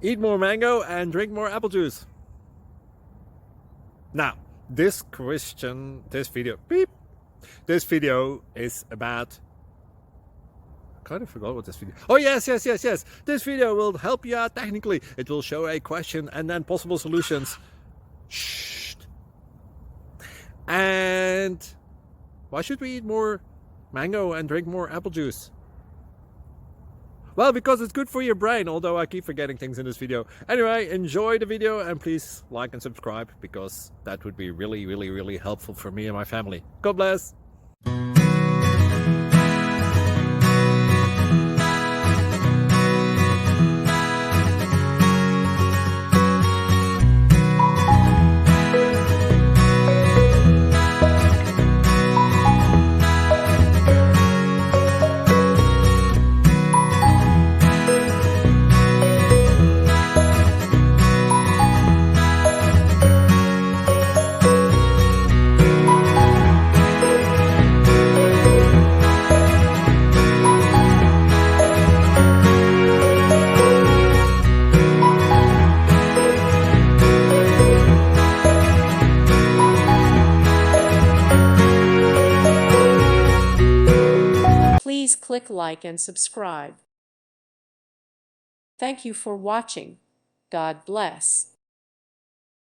Eat more mango and drink more apple juice. Now, this video is about, I kind of forgot what this video. Oh, yes. This video will help you out technically. It will show a question and then possible solutions. Shh. And why should we eat more mango and drink more apple juice? Well, because it's good for your brain, although I keep forgetting things in this video. Anyway, enjoy the video and please like and subscribe, because that would be really helpful for me and my family. God bless! Please click like and subscribe. Thank you for watching. God bless.